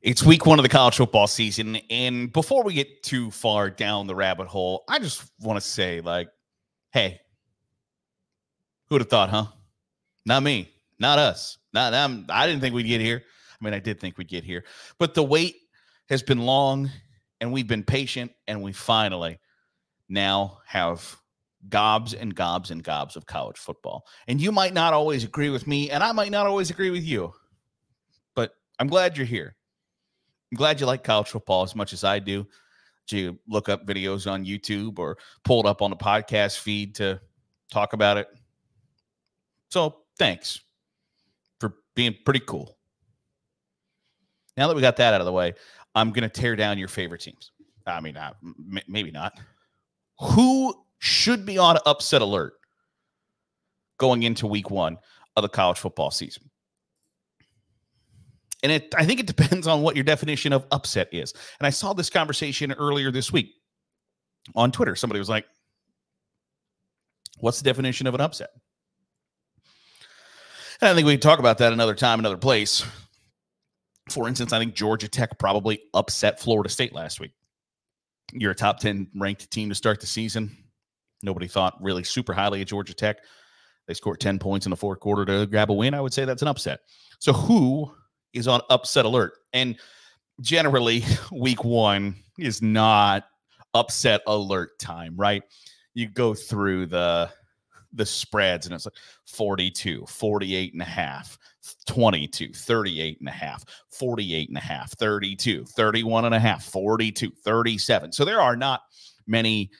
It's week one of the college football season, and before we get too far down the rabbit hole, I just want to say, hey, who'd have thought, huh? Not me, not us, not them. I didn't think we'd get here. I mean, I did think we'd get here, but the wait has been long, and we've been patient, and we finally now have gobs and gobs and gobs of college football. And you might not always agree with me, and I might not always agree with you, but I'm glad you're here. I'm glad you like college football as much as I do. Do you look up videos on YouTube or pull it up on the podcast feed to talk about it? So thanks for being pretty cool. Now that we got that out of the way, I'm going to tear down your favorite teams. I mean, maybe not. Who should be on upset alert going into week one of the college football season? And I think it depends on what your definition of upset is. And I saw this conversation earlier this week on Twitter. Somebody was like, what's the definition of an upset? And I think we can talk about that another time, another place. For instance, I think Georgia Tech probably upset Florida State last week. You're a top 10 ranked team to start the season. Nobody thought really super highly of Georgia Tech. They scored 10 points in the fourth quarter to grab a win. I would say that's an upset. So who is on upset alert? And generally, week one is not upset alert time, right? You go through the spreads, and it's like 42, 48 and a half, 22, 38 and a half, 48 and a half, 32, 31 and a half, 42, 37. So there are not many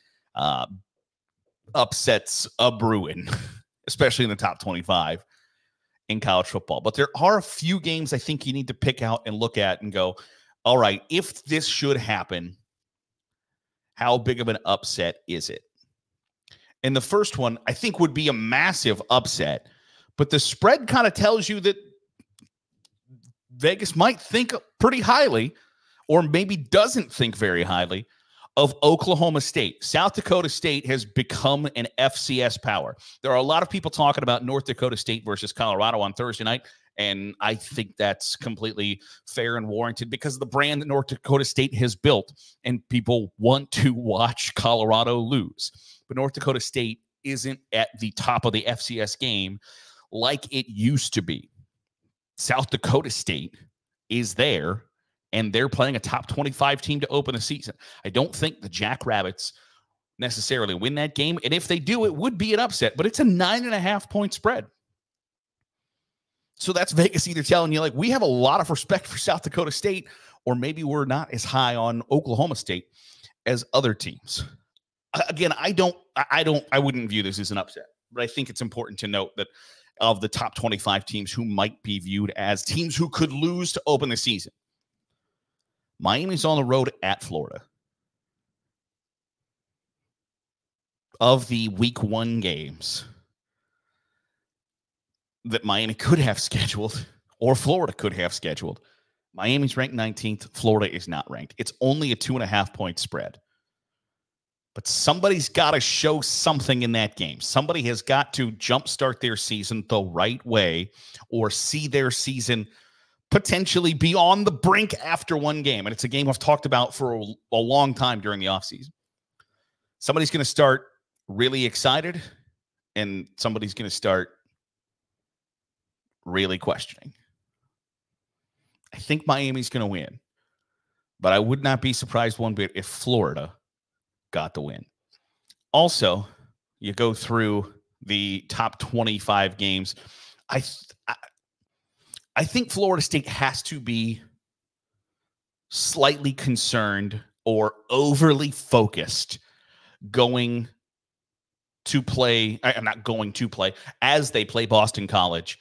upsets a-brewing, especially in the top 25 in college football. But there are a few games I think you need to pick out and look at and go, all right, if this should happen, how big of an upset is it? And the first one, I think, would be a massive upset, but the spread kind of tells you that Vegas might think pretty highly, or maybe doesn't think very highly, of Oklahoma State. South Dakota State has become an FCS power. There are a lot of people talking about North Dakota State versus Colorado on Thursday night, and I think that's completely fair and warranted because of the brand that North Dakota State has built, and people want to watch Colorado lose. But North Dakota State isn't at the top of the FCS game like it used to be. South Dakota State is there, and they're playing a top 25 team to open the season. I don't think the Jackrabbits necessarily win that game, and if they do, it would be an upset, but it's a 9.5-point spread. So that's Vegas either telling you, like, we have a lot of respect for South Dakota State, or maybe we're not as high on Oklahoma State as other teams. Again, I wouldn't view this as an upset, but I think it's important to note that of the top 25 teams who might be viewed as teams who could lose to open the season, Miami's on the road at Florida. Of the week one games that Miami could have scheduled, or Florida could have scheduled, Miami's ranked 19th. Florida is not ranked. It's only a 2.5-point spread. But somebody's got to show something in that game. Somebody has got to jumpstart their season the right way, or see their season potentially be on the brink after one game. And it's a game I've talked about for a long time during the offseason. Somebody's going to start really excited, and somebody's going to start really questioning. I think Miami's going to win, but I would not be surprised one bit if Florida got the win. Also, you go through the top 25 games. I think Florida State has to be slightly concerned or overly focused going to play. I'm not going to play as they play Boston College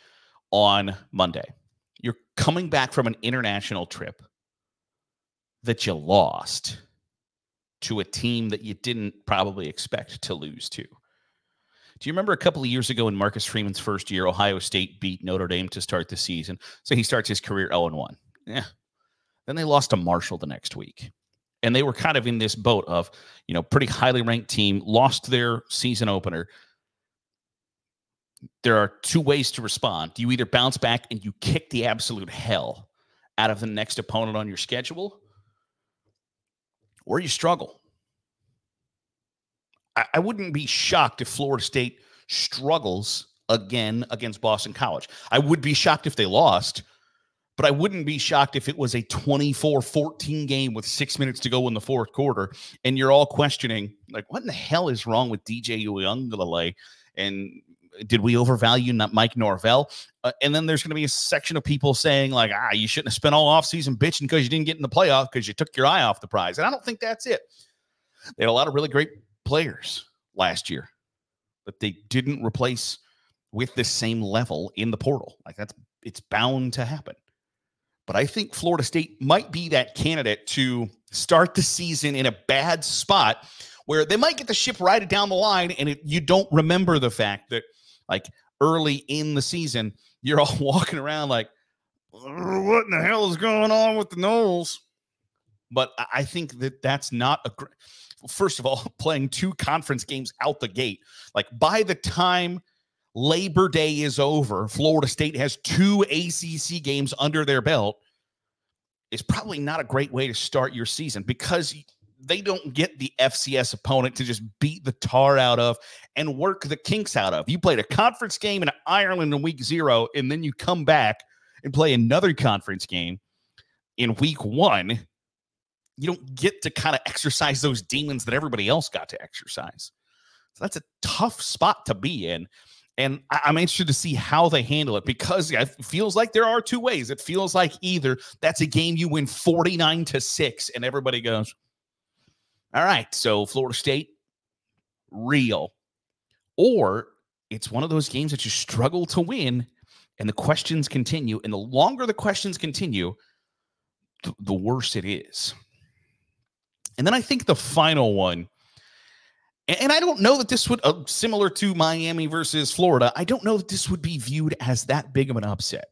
on Monday. You're coming back from an international trip that you lost to a team that you didn't probably expect to lose to. Do you remember a couple of years ago in Marcus Freeman's first year, Ohio State beat Notre Dame to start the season? So he starts his career 0-1. Yeah. Then they lost to Marshall the next week. And they were kind of in this boat of, pretty highly ranked team, lost their season opener. There are two ways to respond. You either bounce back and you kick the absolute hell out of the next opponent on your schedule, or you struggle. I wouldn't be shocked if Florida State struggles again against Boston College. I would be shocked if they lost, but I wouldn't be shocked if it was a 24-14 game with 6 minutes to go in the fourth quarter, and you're all questioning, like, what in the hell is wrong with DJ Uiagalelei? And did we overvalue Mike Norvell? And then there's going to be a section of people saying, like, you shouldn't have spent all offseason bitching because you didn't get in the playoff because you took your eye off the prize. And I don't think that's it. They had a lot of really great players last year that they didn't replace with the same level in the portal. Like, it's bound to happen. But I think Florida State might be that candidate to start the season in a bad spot where they might get the ship righted down the line, and you don't remember the fact that, like, early in the season, you're all walking around like, what in the hell is going on with the Noles? But I think that that's not a great... First of all, playing 2 conference games out the gate. Like, by the time Labor Day is over, Florida State has 2 ACC games under their belt. Is probably not a great way to start your season, because they don't get the FCS opponent to just beat the tar out of and work the kinks out of. You played a conference game in Ireland in week 0, and then you come back and play another conference game in week 1. You don't get to kind of exercise those demons that everybody else got to exercise. So that's a tough spot to be in. And I'm interested to see how they handle it, because it feels like there are 2 ways. It feels like either that's a game you win 49-6 and everybody goes, all right, so Florida State, real. Or it's one of those games that you struggle to win and the questions continue. And the longer the questions continue, the worse it is. And then I think the final one, and I don't know that this would, similar to Miami versus Florida, I don't know that this would be viewed as that big of an upset.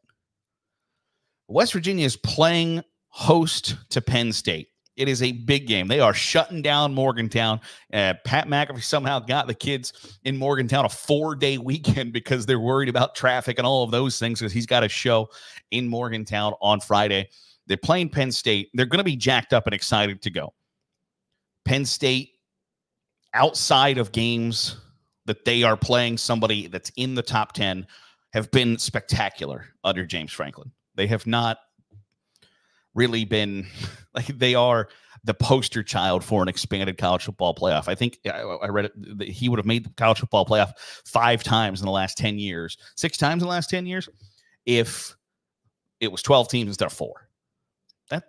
West Virginia is playing host to Penn State. It is a big game. They are shutting down Morgantown. Pat McAfee somehow got the kids in Morgantown a 4-day weekend because they're worried about traffic and all of those things, because he's got a show in Morgantown on Friday. They're playing Penn State. They're going to be jacked up and excited to go. Penn State, outside of games that they are playing somebody that's in the top 10, have been spectacular under James Franklin. They have not really been, like, they are the poster child for an expanded college football playoff. I think I read it that he would have made the college football playoff 5 times in the last 10 years, 6 times in the last 10 years, if it was 12 teams instead of 4. That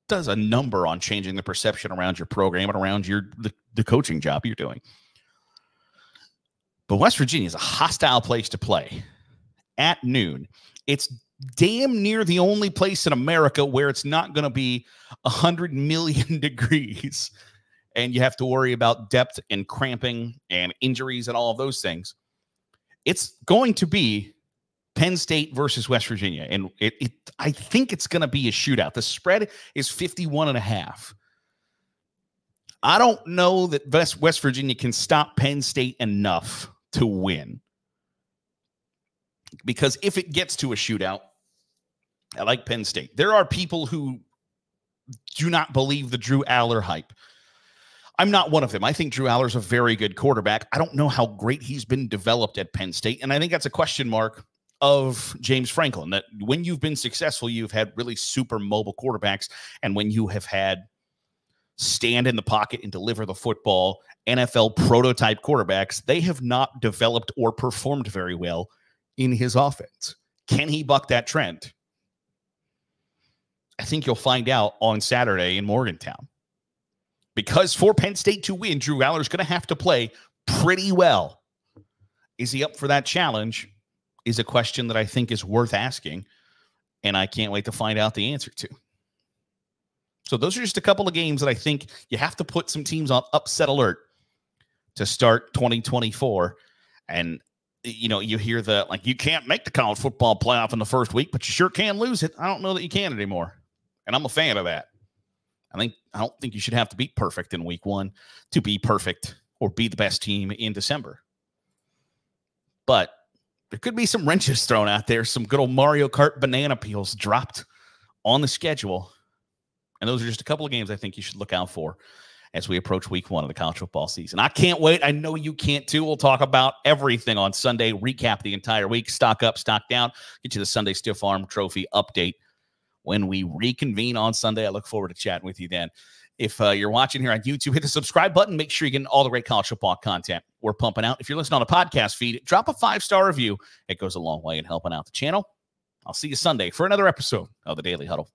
does a number on changing the perception around your program and around the coaching job you're doing. But West Virginia is a hostile place to play at noon. It's damn near the only place in America where it's not going to be 100 million degrees and you have to worry about depth and cramping and injuries and all of those things. It's going to be Penn State versus West Virginia, and I think it's going to be a shootout. The spread is 51.5. I don't know that West Virginia can stop Penn State enough to win, because if it gets to a shootout, I like Penn State. There are people who do not believe the Drew Aller hype. I'm not one of them. I think Drew Aller's a very good quarterback. I don't know how great he's been developed at Penn State, and I think that's a question mark of James Franklin, that when you've been successful, you've had really super mobile quarterbacks, and when you have had stand in the pocket and deliver the football NFL prototype quarterbacks, they have not developed or performed very well in his offense. Can he buck that trend? I think you'll find out on Saturday in Morgantown. Because for Penn State to win, Drew Aller's going to have to play pretty well. Is he up for that challenge? Is a question that I think is worth asking, and I can't wait to find out the answer to. So those are just a couple of games that I think you have to put some teams on upset alert to start 2024. And, you know, you hear the, like, you can't make the college football playoff in the first week, but you sure can lose it. I don't know that you can anymore. And I'm a fan of that. I don't think you should have to be perfect in week 1 to be perfect or be the best team in December. But there could be some wrenches thrown out there, some good old Mario Kart banana peels dropped on the schedule. And those are just a couple of games I think you should look out for as we approach week 1 of the college football season. I can't wait. I know you can't too. We'll talk about everything on Sunday, recap the entire week, stock up, stock down, get you the Sunday Stiff Arm Trophy update when we reconvene on Sunday. I look forward to chatting with you then. If you're watching here on YouTube, hit the subscribe button. Make sure you're getting all the great college football content we're pumping out. If you're listening on a podcast feed, drop a 5-star review. It goes a long way in helping out the channel. I'll see you Sunday for another episode of the Daily Huddle.